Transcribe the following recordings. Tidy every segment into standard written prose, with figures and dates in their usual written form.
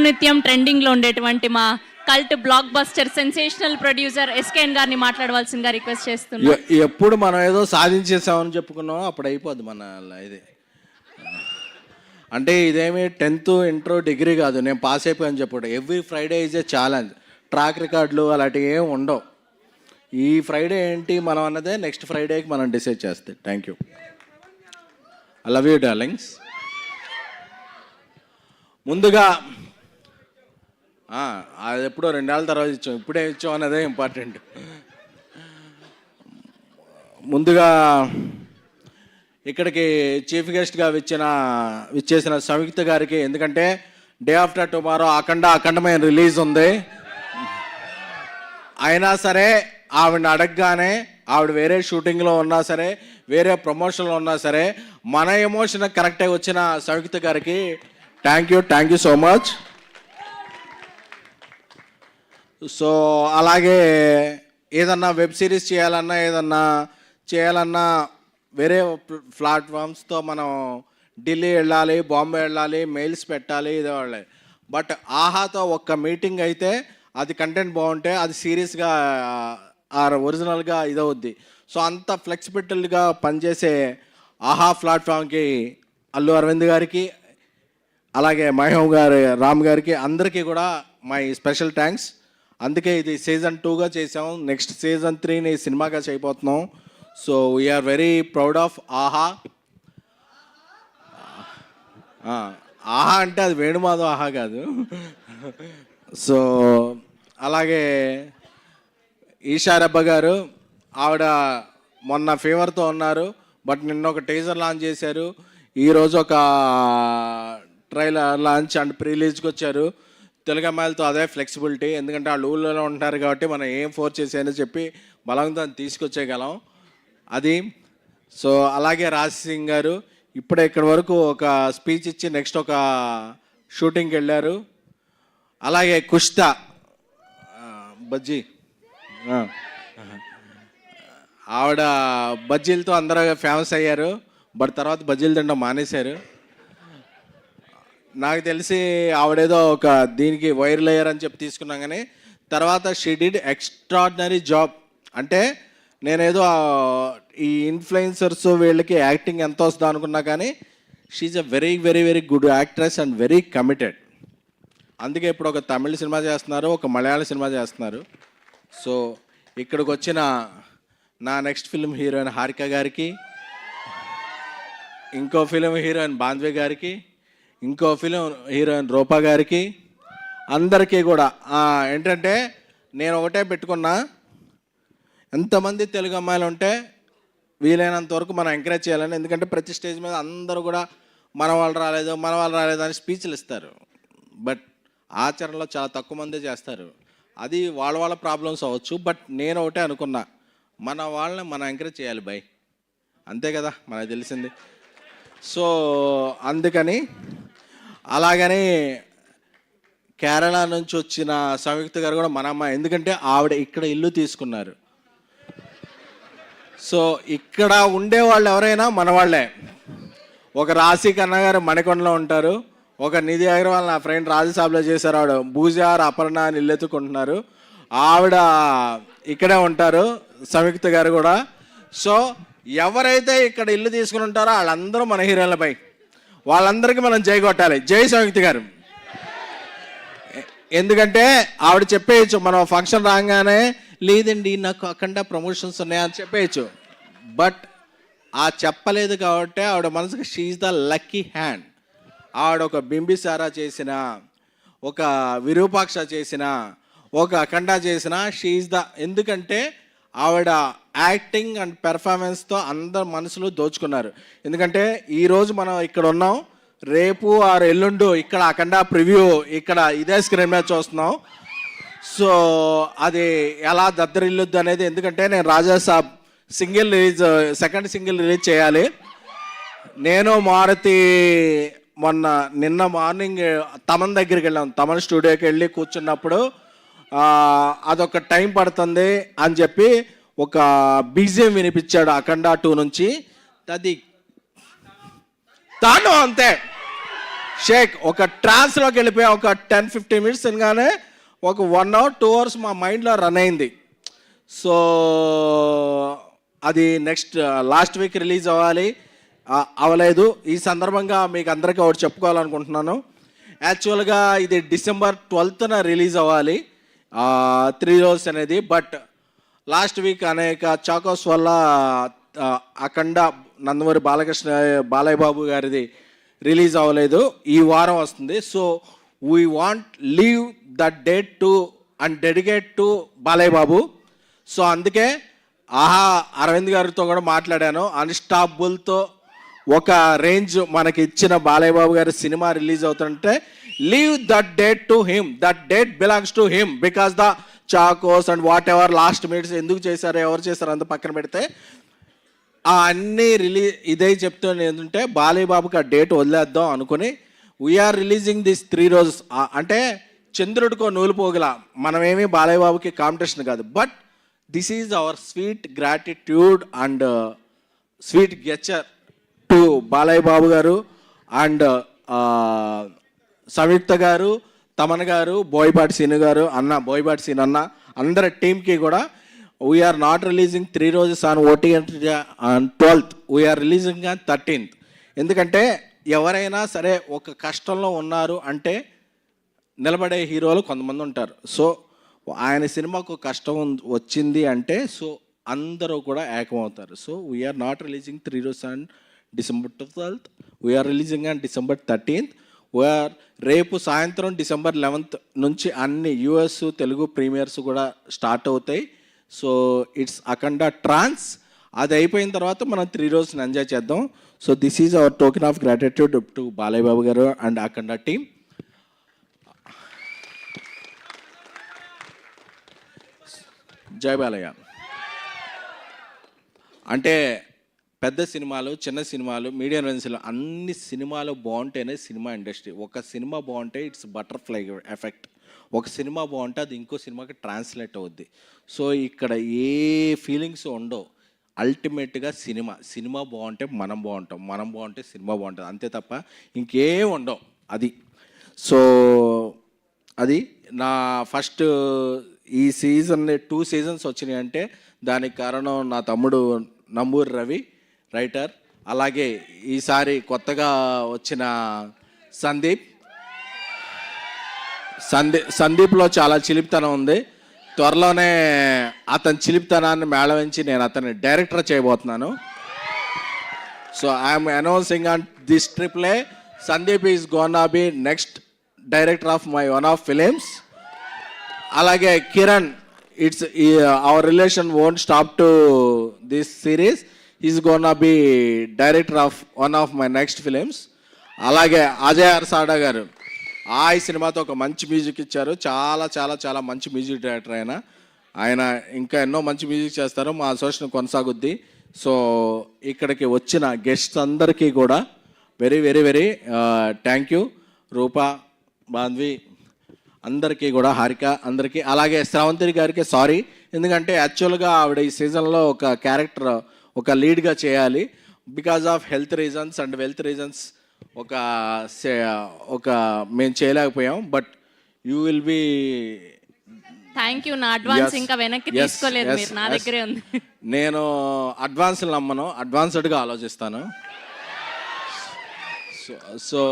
అనునిత్యం ట్రెండింగ్లో ఉండేటువంటి మా cult block buster sensational producer SKN గారిని మాట్లాడవలసిందిగా రిక్వెస్ట్ చేస్తున్నాం. ఎప్పుడు మనం ఏదో సాధించేసామని చెప్పుకున్నాం అప్పుడు అయిపోద్ది మన ఇది. అంటే ఇదేమి 10th ఇంటర్ డిగ్రీ కాదు, నేను పాస్ అయిపోయాను చెప్పాడు. Every Friday is a challenge. Track రికార్డులు అలాంటివి ఏమి ఉండవు. ఈ ఫ్రైడే ఏంటి మనం అన్నదే నెక్స్ట్ ఫ్రైడేకి మనం డిసైడ్ చేస్తాం. Thank you. I love you darlings. ముందుగా అది ఎప్పుడో 2 ఏళ్ళ తర్వాత ఇచ్చాం, ఇప్పుడే ఇచ్చాం అన్నదే ఇంపార్టెంట్. ముందుగా ఇక్కడికి చీఫ్ గెస్ట్గా విచ్చేసిన సంయుక్త గారికి, ఎందుకంటే డే ఆఫ్టర్ టుమారో అఖండమైన రిలీజ్ ఉంది. అయినా సరే ఆవిడని అడగగానే ఆవిడ వేరే షూటింగ్లో ఉన్నా సరే వేరే ప్రమోషన్లో ఉన్నా సరే మన ఎమోషన్ కరెక్ట్గా వచ్చిన సంయుక్త గారికి thank you so much. So అలాగే ఏదన్నా వెబ్ సిరీస్ చేయాలన్నా వేరే ప్లాట్ఫామ్స్తో మనం ఢిల్లీ వెళ్ళాలి, బాంబే వెళ్ళాలి, మెయిల్స్ పెట్టాలి, ఇదే వాళ్ళే. బట్ ఆహాతో ఒక్క మీటింగ్ అయితే అది కంటెంట్ బాగుంటే అది సీరియస్గా ఒరిజినల్గా ఇదవుద్ది. సో అంత ఫ్లెక్సిబిలిటీగా పనిచేసే ఆహా ప్లాట్ఫామ్కి అల్లు అరవింద్ గారికి, అలాగే మహేమ్ గారు, రామ్ గారికి, అందరికీ కూడా మై స్పెషల్ థ్యాంక్స్. అందుకే ఇది సీజన్ 2గా చేసాం, నెక్స్ట్ సీజన్ 3ని సినిమాగా చేయబోతున్నాం. So we are very proud of Aha. Aha అంటే అది వేణుమాధవ్ ఆహా కాదు. సో అలాగే ఈషారబ్బ గారు, ఆవిడ మొన్న ఫీవర్తో ఉన్నారు, బట్ నిన్న ఒక టీజర్ లాంచ్ చేశారు, ఈరోజు ఒక ట్రైలర్ లాంచ్ అండ్ ప్రీలీజ్కి వచ్చారు. తెలుగు అమ్మాయిలతో అదే ఫ్లెక్సిబిలిటీ, ఎందుకంటే వాళ్ళు ఊళ్ళో ఉంటారు కాబట్టి మనం ఏం ఫోర్స్ చేసాయని చెప్పి బలంతో తీసుకొచ్చేయగలం అది. సో అలాగే రాజ్ సింగ్ గారు ఇప్పుడే ఇక్కడి వరకు ఒక స్పీచ్ ఇచ్చి నెక్స్ట్ ఒక షూటింగ్కి వెళ్ళారు. అలాగే కుష్తా బజ్జీ, ఆవిడ బజ్జీలతో అందరూ ఫేమస్ అయ్యారు, బట్ తర్వాత బజ్జీలు తినడం మానేశారు. నాకు తెలిసి ఆవిడేదో ఒక దీనికి వైరల్ అయ్యారని చెప్పి తీసుకున్నాం, కానీ తర్వాత షీ డిడ్ ఎక్స్ట్రాడినరీ జాబ్. అంటే నేనేదో ఈ ఇన్ఫ్లుయెన్సర్స్ వీళ్ళకి యాక్టింగ్ ఎంత వస్తుందో అనుకున్నా, కానీ she's a very very very good actress and very committed. అందుకే ఇప్పుడు ఒక తమిళ సినిమా చేస్తున్నారు, ఒక మలయాళ సినిమా చేస్తున్నారు. సో ఇక్కడికి వచ్చిన నా నెక్స్ట్ ఫిల్మ్ హీరోయిన్ హారిక గారికి, ఇంకో ఫిలిం హీరోయిన్ బాంధ్వే గారికి, ఇంకో ఫిలిం హీరోయిన్ రూపా గారికి, అందరికీ కూడా ఏంటంటే నేను ఒకటే పెట్టుకున్నా, ఎంతమంది తెలుగు అమ్మాయిలు ఉంటే వీలైనంత వరకు మనం ఎంకరేజ్ చేయాలని. ఎందుకంటే ప్రతి స్టేజ్ మీద అందరూ కూడా మన వాళ్ళు రాలేదు అని స్పీచ్లు ఇస్తారు, బట్ ఆచరణలో చాలా తక్కువ మందే చేస్తారు. అది వాళ్ళ ప్రాబ్లమ్స్ అవ్వచ్చు, బట్ నేను ఒకటే అనుకున్నా, మన వాళ్ళని మనం ఎంకరేజ్ చేయాలి బై, అంతే కదా మనకు తెలిసింది. సో అందుకని అలాగని కేరళ నుంచి వచ్చిన సంయుక్త గారు కూడా మన అమ్మాయి, ఎందుకంటే ఆవిడ ఇక్కడ ఇల్లు తీసుకున్నారు. సో ఇక్కడ ఉండేవాళ్ళు ఎవరైనా మన వాళ్ళే. ఒక రాశి కన్నా గారు మణికొండలో ఉంటారు, ఒక నిధి అగర్వాల్ నా ఫ్రెండ్ రాజసాబ్లో చేశారు, ఆవిడ భూజార్ అపర్ణ అని ఇల్లు ఎత్తుకుంటున్నారు, ఆవిడ ఇక్కడే ఉంటారు, సంయుక్త గారు కూడా. సో ఎవరైతే ఇక్కడ ఇల్లు తీసుకుని ఉంటారో వాళ్ళందరూ మన హీరోలపై, వాళ్ళందరికీ మనం జై కొట్టాలి. జై సంయుక్త గారు. ఎందుకంటే ఆవిడ చెప్పేయచ్చు, మనం ఫంక్షన్ రాగానే లేదండి నాకు అఖండ ప్రమోషన్స్ ఉన్నాయని చెప్పేయచ్చు, బట్ ఆ చెప్పలేదు కాబట్టి ఆవిడ మనసుకి షీఈ్ ద లక్కీ హ్యాండ్. ఆవిడ ఒక బింబిసారా చేసిన, ఒక విరూపాక్ష చేసిన, ఒక అఖండ చేసిన, షీఈ్ ద, ఎందుకంటే ఆవిడ యాక్టింగ్ అండ్ పెర్ఫార్మెన్స్తో అందరు మనసులు దోచుకున్నారు. ఎందుకంటే ఈరోజు మనం ఇక్కడ ఉన్నాం, రేపు ఆరు ఎల్లుండు ఇక్కడ అఖండ ప్రివ్యూ ఇక్కడ ఇదే స్క్రీన్ మీద చూస్తున్నాం. సో అది ఎలా దద్దరిల్లుద్దు అనేది, ఎందుకంటే నేను రాజాసాబ్ సెకండ్ సింగిల్ రిలీజ్ చేయాలి. నేను మారుతి నిన్న మార్నింగ్ తమన్ దగ్గరికి వెళ్ళాం, తమన్ స్టూడియోకి వెళ్ళి కూర్చున్నప్పుడు అదొక టైం పడుతుంది అని చెప్పి ఒక బీజిఎం వినిపించాడు అఖండ 2 నుంచి, అది తాను అంతే. షేక్ ఒక ట్రాన్స్లోకి వెళ్ళిపోయా. ఒక 10-15 మినిట్స్ అనగానే ఒక 1 hour 2 hours మా మైండ్లో రన్ అయింది. సో అది నెక్స్ట్ లాస్ట్ వీక్ రిలీజ్ అవ్వాలి, అవ్వలేదు. ఈ సందర్భంగా మీకు అందరికీ ఒకటి చెప్పుకోవాలనుకుంటున్నాను. యాక్చువల్గా ఇది December 12th రిలీజ్ అవ్వాలి 3 Rows అనేది. బట్ లాస్ట్ వీక్ అనేక చాకోస్ వల్ల అఖండ నందమూరి బాలయ్య బాబు గారిది రిలీజ్ అవ్వలేదు. ఈ వారం వస్తుంది. So we want leave that date to and dedicate to Balayya Babu. So అందుకే అరవింద్ గారితో కూడా మాట్లాడాను. అన్స్టాపుల్తో ఒక రేంజ్ మనకి ఇచ్చిన బాలయ్య బాబు గారి సినిమా రిలీజ్ అవుతుంటే leave that date to him, that date belongs to him. Because the Chocos and what ever last minutes ఎందుకు చేశారు, ఎవరు చేశారు అంత పక్కన పెడితే అన్నీ ఇదే చెప్తాను. ఏంటంటే బాలయ్య బాబుకి ఆ డేట్ వదిలేద్దాం అనుకుని వీఆర్ రిలీజింగ్ దిస్ 3 Rows. అంటే చంద్రుడికో నూలు పోగల, మనమేమీ బాలయ్య బాబుకి కాంపిటీషన్ కాదు. But this is our sweet gratitude and sweet gesture to Balayya Babu garu and సంయుక్త గారు, తమన్ గారు, బోయపాటి సీను గారు, బోయపాటి సీను అన్న, అందరి టీంకి కూడా we are not releasing 3 Rows on OTT on 12th. We are releasing on 13th. ఎందుకంటే ఎవరైనా సరే ఒక కష్టంలో ఉన్నారు అంటే నిలబడే హీరోలు కొంతమంది ఉంటారు. సో ఆయన సినిమాకు కష్టం వచ్చింది అంటే సో అందరూ కూడా ఏకమవుతారు. So we're not releasing 3 Rows on December 12th. We are releasing on December 13th. We're రేపు సాయంత్రం December 11th నుంచి అన్ని US తెలుగు ప్రీమియర్స్ కూడా స్టార్ట్ అవుతాయి. So it's Akhanda trance. అది అయిపోయిన తర్వాత మనం 3 Rows ఎంజాయ్ చేద్దాం. So this is our token of gratitude to Balayya Babu garu and Akhanda team. జై బాలయ్య. అంటే పెద్ద సినిమాలు, చిన్న సినిమాలు, మీడియం రేంజ్ సినిమాలు, అన్ని సినిమాలు బాగుంటేనే సినిమా ఇండస్ట్రీ. ఒక సినిమా బాగుంటే ఇట్స్ బటర్ఫ్లై ఎఫెక్ట్. ఒక సినిమా బాగుంటే అది ఇంకో సినిమాకి ట్రాన్స్లేట్ అవుద్ది. సో ఇక్కడ ఏ ఫీలింగ్స్ ఉండవు. అల్టిమేట్గా సినిమా బాగుంటే మనం బాగుంటాం, మనం బాగుంటే సినిమా బాగుంటుంది, అంతే తప్ప ఇంకేం ఉండవు. అది సో అది నా ఫస్ట్ ఈ సీజన్ 2 seasons వచ్చినాయి అంటే దానికి కారణం నా తమ్ముడు నంబూరి రవి, రైటర్. అలాగే ఈసారి కొత్తగా వచ్చిన సందీప్లో చాలా చిలిపితనం ఉంది. త్వరలోనే అతని చిలిపితనాన్ని మేళవించి నేను అతన్ని డైరెక్టర్ చేయబోతున్నాను. So I'm announcing on this triple Sandeep is gonna be next director of my one of films. అలాగే Kiran, it's our relation won't stop to this series. Is gonna be director of one of my next films. అలాగే అజయ్ అర్సాడా గారు ఈ సినిమాతో ఒక మంచి music ఇచ్చారు. చాలా చాలా చాలా మంచి మ్యూజిక్ డైరెక్టర్ ఆయన ఇంకా ఎన్నో మంచి మ్యూజిక్ చేస్తారు. మా అసోసియేషన్ కొనసాగుద్ది. సో ఇక్కడికి వచ్చిన గెస్ట్స్ అందరికీ కూడా very very very thank you. Rupa, Bandhavi అందరికీ కూడా, హారిక అందరికీ, అలాగే శ్రావంతి గారికి సారీ. ఎందుకంటే యాక్చువల్గా ఆవిడ ఈ సీజన్లో ఒక క్యారెక్టర్, ఒక లీడ్గా చేయాలి. Because of health reasons and wealth reasons ఒక మేము చేయలేకపోయాం. But you will be. Thank you. నా అడ్వాన్స్ ఇంకా వెనక్కి తీసుకోలేదు మీరు, నా దగ్గరే ఉంది. నేను అడ్వాన్స్లు నమ్మను, అడ్వాన్స్డ్గా ఆలోచిస్తాను. సో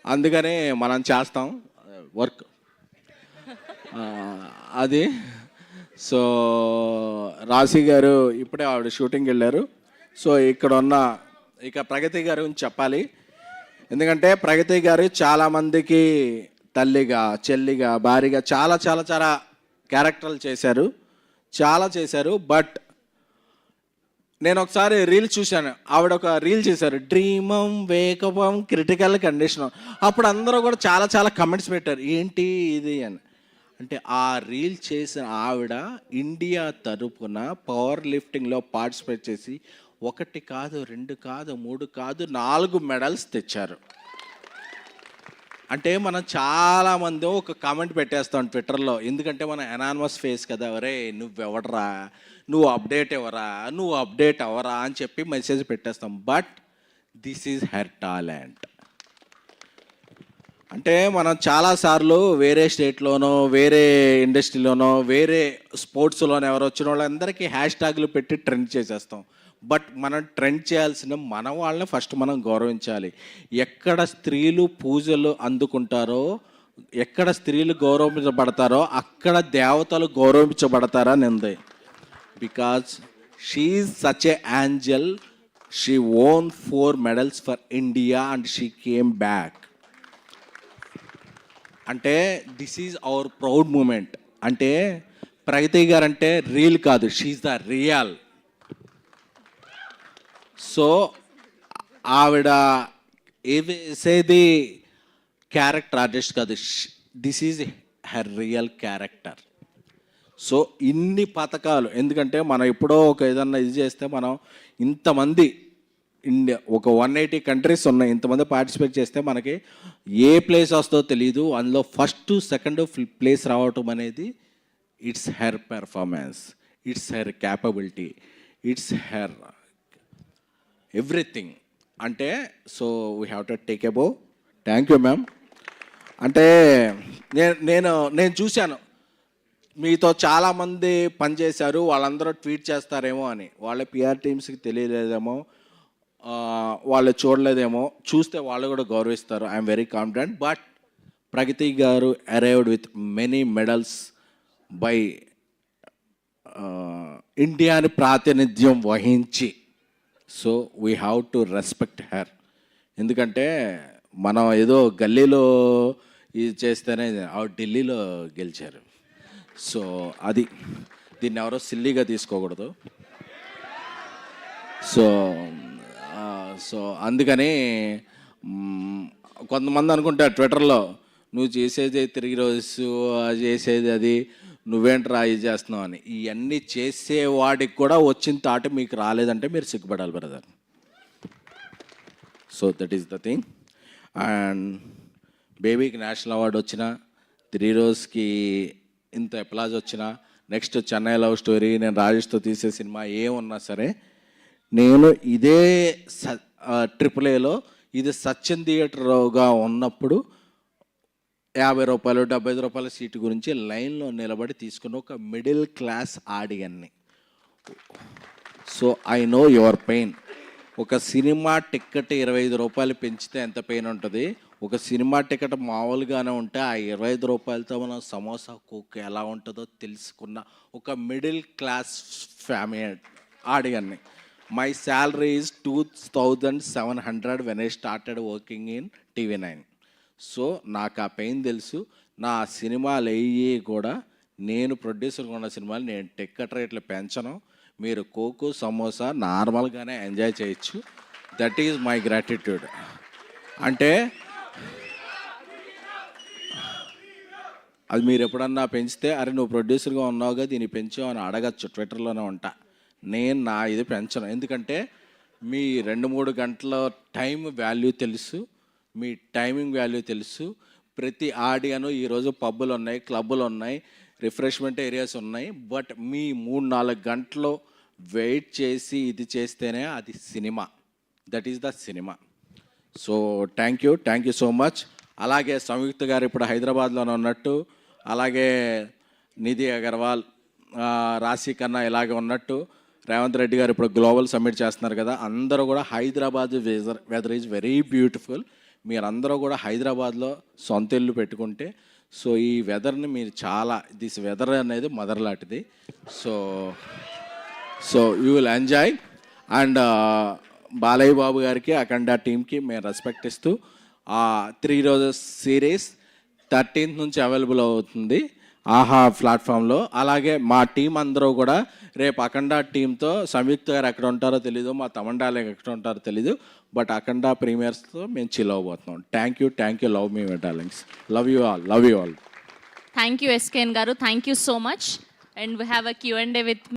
అందుకని మనం చేస్తాం వర్క్ అది. సో రాశి గారు ఇప్పుడే ఆవిడ షూటింగ్కి వెళ్ళారు. సో ఇక్కడ ఉన్న ప్రగతి గారి గురించి చెప్పాలి. ఎందుకంటే ప్రగతి గారు చాలామందికి తల్లిగా, చెల్లిగా, భార్యగా చాలా చాలా చాలా క్యారెక్టర్లు చేశారు. బట్ నేను ఒకసారి రీల్ చూశాను, ఆవిడ ఒక రీల్ చేశారు, డ్రీమం, వేకపం, క్రిటికల్ కండిషన్. అప్పుడు అందరూ కూడా చాలా చాలా కమెంట్స్ పెట్టారు, ఏంటి ఇది అని. అంటే ఆ రీల్ చేసిన ఆవిడ ఇండియా తరపున పవర్ లిఫ్టింగ్లో పార్టిసిపేట్ చేసి 1 కాదు, 2 కాదు, 3 కాదు, 4 మెడల్స్ తెచ్చారు. అంటే మనం చాలామంది ఒక కామెంట్ పెట్టేస్తాం ట్విట్టర్లో, ఎందుకంటే మన ఎనానిమస్ ఫేస్ కదా, ఒరే నువ్వెవడరా, నువ్వు అప్డేట్ అవ్వరా అని చెప్పి మెసేజ్ పెట్టేస్తాం. But this is her talent. అంటే మనం చాలాసార్లు వేరే స్టేట్లోనో వేరే ఇండస్ట్రీలోనో వేరే స్పోర్ట్స్లోనో ఎవరు వచ్చిన వాళ్ళందరికీ హ్యాష్ ట్యాగ్లు పెట్టి ట్రెండ్ చేసేస్తాం. బట్ మనం ట్రెండ్ చేయాల్సిన మన వాళ్ళని ఫస్ట్ మనం గౌరవించాలి. ఎక్కడ స్త్రీలు పూజలు అందుకుంటారో, ఎక్కడ స్త్రీలు గౌరవించబడతారో అక్కడ దేవతలు గౌరవించబడతారని ఉంది. Because she is such a angel. She won 4 medals for India and she came back. అంటే this is our proud moment. అంటే ప్రగతి గారు అంటే రీల్ కాదు, షీఈ్ ద రియల్. సో ఆవిడ వేసేది క్యారెక్టర్ ఆర్టిస్ట్ కాదు, this is her real character. So ఇన్ని పథకాలు, ఎందుకంటే మనం ఎప్పుడో ఒక ఏదన్నా ఇది చేస్తే మనం ఇంతమంది ఇండియా ఒక 180 కంట్రీస్ ఉన్నాయి, ఇంతమంది పార్టిసిపేట్ చేస్తే మనకి ఏ ప్లేస్ వస్తుందో తెలియదు. అందులో ఫస్ట్ సెకండ్ ప్లేస్ రావటం అనేది it's her performance, it's her capability, it's her everything. అంటే so we have to take above. Thank you ma'am. అంటే నేను చూశాను మీతో చాలామంది పనిచేశారు, వాళ్ళందరూ ట్వీట్ చేస్తారేమో అని. వాళ్ళ పిఆర్ టీమ్స్కి తెలియలేదేమో, వాళ్ళు చూడలేదేమో, చూస్తే వాళ్ళు కూడా గౌరవిస్తారు. I'm very confident. But Pragathi garu arrived with many medals by ఇండియాని ప్రాతినిధ్యం వహించి. So we have to respect her. ఎందుకంటే మనం ఏదో గల్లీలో ఇది చేస్తేనే ఆవిడ ఢిల్లీలో గెలిచారు. సో అది దీన్ని ఎవరో సిల్లీగా తీసుకోకూడదు. సో అందుకని కొంతమంది అనుకుంటారు ట్విట్టర్లో, నువ్వు చేసేది తిరిగి రోజు చేసేది అది, నువ్వేంట్రా ఇది చేస్తున్నావు అని. ఇవన్నీ చేసేవాడికి కూడా వచ్చిన తాట మీకు రాలేదంటే మీరు సిగ్గుపడాలి brother. So that is the thing. And బేబీకి నేషనల్ అవార్డు వచ్చిన, 3 రోజుకి ఇంత అప్లాజ్ వచ్చిన, నెక్స్ట్ చెన్నై లవ్ స్టోరీ, నేను రాజేష్తో తీసే సినిమా ఏమున్నా సరే, నేను ఇదే AAAలో ఇది సత్యం థియేటర్గా ఉన్నప్పుడు 50 రూపాయలు 75 రూపాయల సీటు గురించి లైన్లో నిలబడి తీసుకున్న ఒక మిడిల్ క్లాస్ ఆడియన్ని. So I know your pain. ఒక సినిమా టికెట్ 25 రూపాయలు పెంచితే ఎంత పెయిన్ ఉంటుంది, ఒక సినిమా టికెట్ మామూలుగానే ఉంటే ఆ 25 రూపాయలతో మనం సమోసా కోక్ ఎలా ఉంటుందో తెలుసుకున్న ఒక మిడిల్ క్లాస్ ఫ్యామిలీ ఆడియన్ని. My salary is 2700 when I started working in TV9. So నాకు ఆ పెయిన్ తెలుసు. నా సినిమాలు అయ్యి కూడా, నేను ప్రొడ్యూసర్గా ఉన్న సినిమాలు నేను టికెట్ రేట్లు పెంచను. మీరు కోకు సమోసా నార్మల్గానే ఎంజాయ్ చేయొచ్చు. That is my gratitude. అంటే అది మీరు ఎప్పుడన్నా పెంచితే, అరే నువ్వు ప్రొడ్యూసర్గా ఉన్నావుగా దీన్ని పెంచావు అని అడగచ్చు, ట్విట్టర్లోనే ఉంటా. నేను నా ఇది పెంచను. ఎందుకంటే మీ 2-3 గంటల టైం వాల్యూ తెలుసు, మీ టైమింగ్ వాల్యూ తెలుసు. ప్రతి ఆడియను ఈరోజు పబ్బులు ఉన్నాయి, క్లబ్బులు ఉన్నాయి, రిఫ్రెష్మెంట్ ఏరియాస్ ఉన్నాయి. బట్ మీ 3-4 గంటలు వెయిట్ చేసి ఇది చేస్తేనే అది cinema. That is the cinema. So thank you so much. అలాగే సంయుక్త గారు ఇప్పుడు హైదరాబాద్లోనే ఉన్నట్టు, అలాగే నిధి అగర్వాల్, రాశి కన్నా ఇలాగే ఉన్నట్టు, రేవంత్ రెడ్డి గారు ఇప్పుడు గ్లోబల్ సమ్మిట్ చేస్తున్నారు కదా, అందరూ కూడా Hyderabad weather is very beautiful. మీరందరూ కూడా హైదరాబాద్లో సొంత ఇల్లు పెట్టుకుంటే, సో ఈ వెదర్ని మీరు చాలా, దిస్ వెదర్ అనేది మదర్ లాంటిది. So you will enjoy. And Balayya Babu గారికి, అఖండ టీమ్కి మేము రెస్పెక్ట్ ఇస్తూ 3 రోజెస్ సిరీస్ 13th నుంచి అవైలబుల్ అవుతుంది ఆహా ప్లాట్ఫామ్లో. అలాగే మా టీం అందరూ కూడా రేపు అఖండ టీంతో, సంయుక్త గారు ఎక్కడ ఉంటారో తెలీదు, మా తమండాలు ఎక్కడ ఉంటారో తెలీదు, బట్ అఖండ ప్రీమియర్స్తో మేము చిల్ అవ్వబోతున్నాం. Thank you. Love me darlings. Love you all. Thank you SKN గారు. Thank you so much. And we have a Q&A with